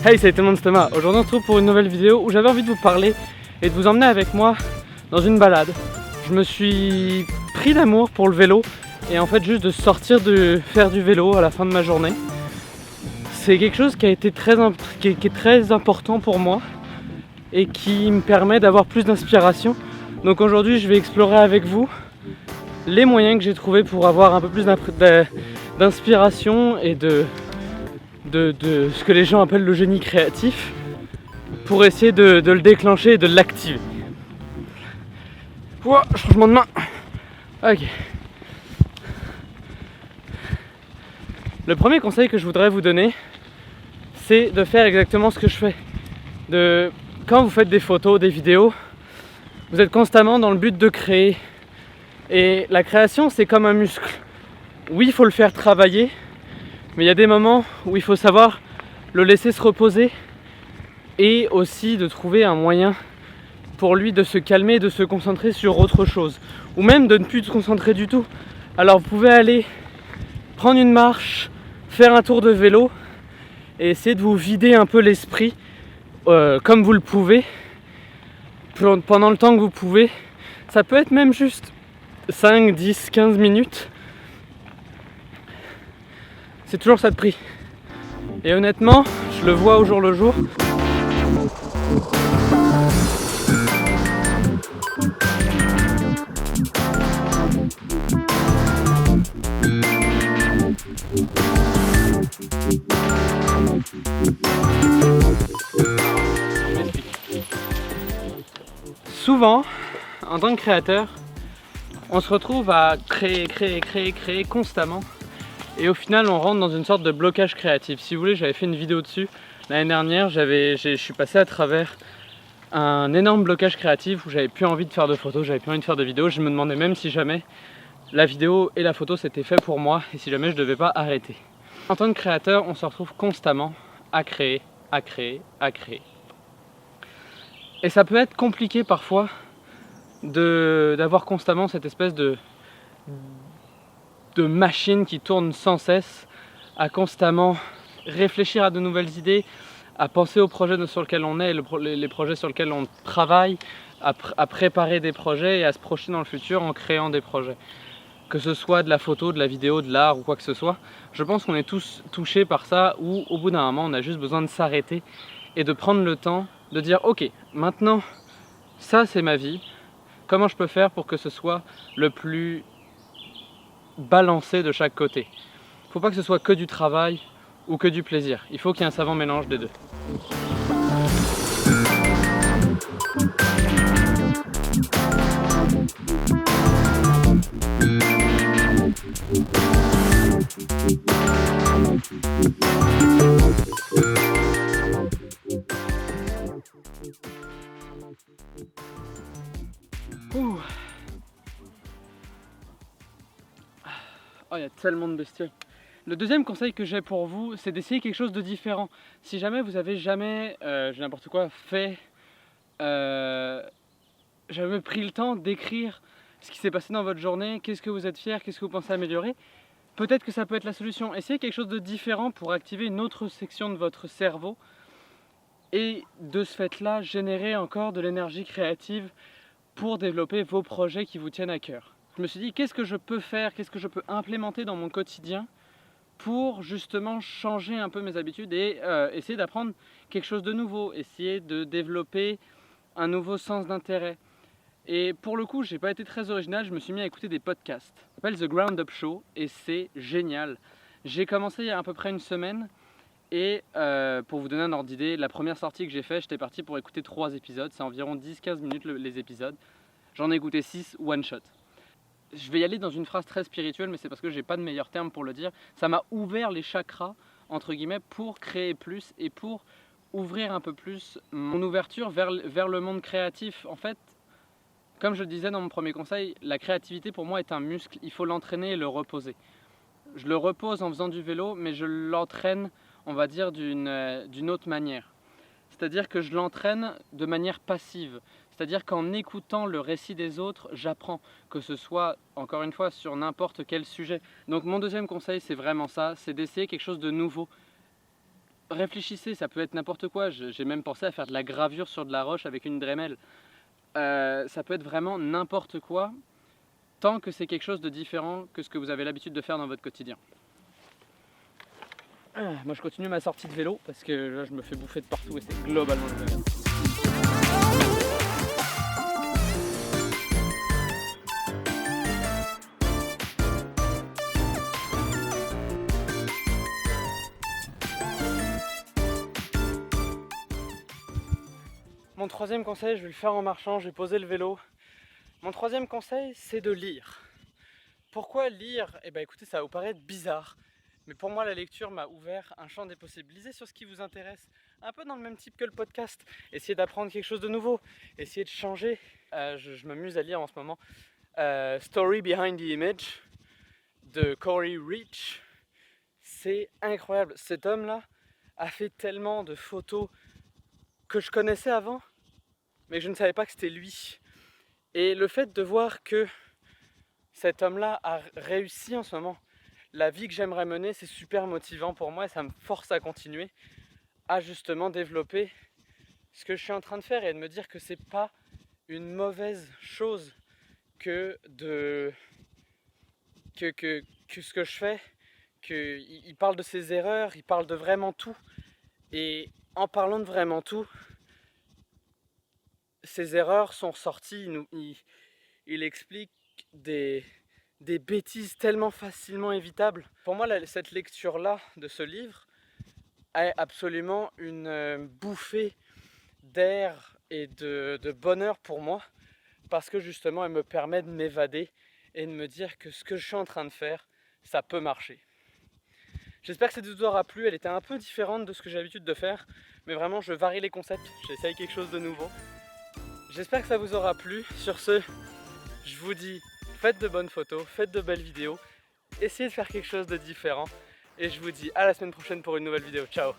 Hey, c'est tout le monde, c'est Thomas. Aujourd'hui on se retrouve pour une nouvelle vidéo où j'avais envie de vous parler et de vous emmener avec moi dans une balade. Je me suis pris d'amour pour le vélo et en fait juste de sortir de faire du vélo à la fin de ma journée. C'est quelque chose qui a été qui est très important pour moi et qui me permet d'avoir plus d'inspiration. Donc aujourd'hui je vais explorer avec vous les moyens que j'ai trouvés pour avoir un peu plus d'inspiration et de ce que les gens appellent le génie créatif pour essayer de le déclencher et de l'activer. Ouah, changement de main. Ok. Le premier conseil que je voudrais vous donner, c'est de faire exactement ce que je fais. Quand vous faites des photos, des vidéos, vous êtes constamment dans le but de créer. Et la création, c'est comme un muscle. Oui, il faut le faire travailler, mais il y a des moments où il faut savoir le laisser se reposer et aussi de trouver un moyen pour lui de se calmer et de se concentrer sur autre chose. Ou même de ne plus se concentrer du tout. Alors vous pouvez aller prendre une marche, faire un tour de vélo et essayer de vous vider un peu l'esprit comme vous le pouvez pendant le temps que vous pouvez. Ça peut être même juste 5, 10, 15 minutes. C'est toujours ça de prix. Et honnêtement, je le vois au jour le jour. Souvent, en tant que créateur, on se retrouve à créer constamment. Et au final, on rentre dans une sorte de blocage créatif. Si vous voulez, j'avais fait une vidéo dessus l'année dernière. Je suis passé à travers un énorme blocage créatif où j'avais plus envie de faire de photos, j'avais plus envie de faire de vidéos. Je me demandais même si jamais la vidéo et la photo c'était fait pour moi et si jamais je devais pas arrêter. En tant que créateur, on se retrouve constamment à créer. Et ça peut être compliqué parfois d'avoir constamment cette espèce de machine qui tourne sans cesse, à constamment réfléchir à de nouvelles idées, à penser aux projets sur lesquels on est, les projets sur lesquels on travaille, à préparer des projets et à se projeter dans le futur en créant des projets. Que ce soit de la photo, de la vidéo, de l'art ou quoi que ce soit, je pense qu'on est tous touchés par ça où au bout d'un moment on a juste besoin de s'arrêter et de prendre le temps de dire ok, maintenant ça c'est ma vie, comment je peux faire pour que ce soit le plus balancé de chaque côté. Il ne faut pas que ce soit que du travail ou que du plaisir. Il faut qu'il y ait un savant mélange des deux. Ouh. Oh, il y a tellement de bestioles. Le deuxième conseil que j'ai pour vous, c'est d'essayer quelque chose de différent. Si jamais vous avez jamais, n'importe quoi, jamais pris le temps d'écrire ce qui s'est passé dans votre journée, qu'est-ce que vous êtes fier, qu'est-ce que vous pensez améliorer, peut-être que ça peut être la solution. Essayez quelque chose de différent pour activer une autre section de votre cerveau et de ce fait-là, générer encore de l'énergie créative pour développer vos projets qui vous tiennent à cœur. Je me suis dit, qu'est-ce que je peux faire, qu'est-ce que je peux implémenter dans mon quotidien pour justement changer un peu mes habitudes et essayer d'apprendre quelque chose de nouveau, essayer de développer un nouveau sens d'intérêt. Et pour le coup, j'ai pas été très original, je me suis mis à écouter des podcasts. Ça s'appelle The Ground Up Show et c'est génial. J'ai commencé il y a à peu près une semaine et pour vous donner un ordre d'idée, la première sortie que j'ai faite, j'étais parti pour écouter 3 épisodes, c'est environ 10-15 minutes les épisodes. J'en ai écouté 6 one shot. Je vais y aller dans une phrase très spirituelle, mais c'est parce que j'ai pas de meilleur terme pour le dire. Ça m'a ouvert les chakras, entre guillemets, pour créer plus et pour ouvrir un peu plus mon ouverture vers le monde créatif. En fait, comme je le disais dans mon premier conseil, la créativité pour moi est un muscle, il faut l'entraîner et le reposer. Je le repose en faisant du vélo, mais je l'entraîne, on va dire, d'une autre manière. C'est-à-dire que je l'entraîne de manière passive. C'est-à-dire qu'en écoutant le récit des autres, j'apprends, que ce soit, encore une fois, sur n'importe quel sujet. Donc mon deuxième conseil, c'est vraiment ça, c'est d'essayer quelque chose de nouveau. réfléchissez, ça peut être n'importe quoi. J'ai même pensé à faire de la gravure sur de la roche avec une Dremel. Ça peut être vraiment n'importe quoi, tant que c'est quelque chose de différent que ce que vous avez l'habitude de faire dans votre quotidien. Moi je continue ma sortie de vélo parce que là je me fais bouffer de partout et c'est globalement le même. Mon troisième conseil, je vais le faire en marchant, je vais poser le vélo. Mon troisième conseil, c'est de lire. Pourquoi lire? Eh bien écoutez, ça va vous paraître bizarre, mais pour moi la lecture m'a ouvert un champ des possibles. Lisez sur ce qui vous intéresse, un peu dans le même type que le podcast. Essayez d'apprendre quelque chose de nouveau, essayez de changer. Je m'amuse à lire en ce moment Story Behind the Image de Corey Reich. C'est incroyable, cet homme-là a fait tellement de photos que je connaissais avant, mais je ne savais pas que c'était lui. Et le fait de voir que cet homme-là a réussi en ce moment, la vie que j'aimerais mener, c'est super motivant pour moi et ça me force à continuer à justement développer ce que je suis en train de faire et de me dire que c'est pas une mauvaise chose que ce que je fais, qu'il parle de ses erreurs, il parle de vraiment tout. Et en parlant de vraiment tout, ses erreurs sont ressorties, il explique des bêtises tellement facilement évitables. Pour moi, cette lecture-là de ce livre est absolument une bouffée d'air et de bonheur pour moi, parce que justement, elle me permet de m'évader et de me dire que ce que je suis en train de faire, ça peut marcher. J'espère que cette vidéo aura plu, elle était un peu différente de ce que j'ai l'habitude de faire, mais vraiment je varie les concepts, j'essaye quelque chose de nouveau. J'espère que ça vous aura plu. Sur ce, je vous dis, faites de bonnes photos, faites de belles vidéos, essayez de faire quelque chose de différent, et je vous dis à la semaine prochaine pour une nouvelle vidéo. Ciao!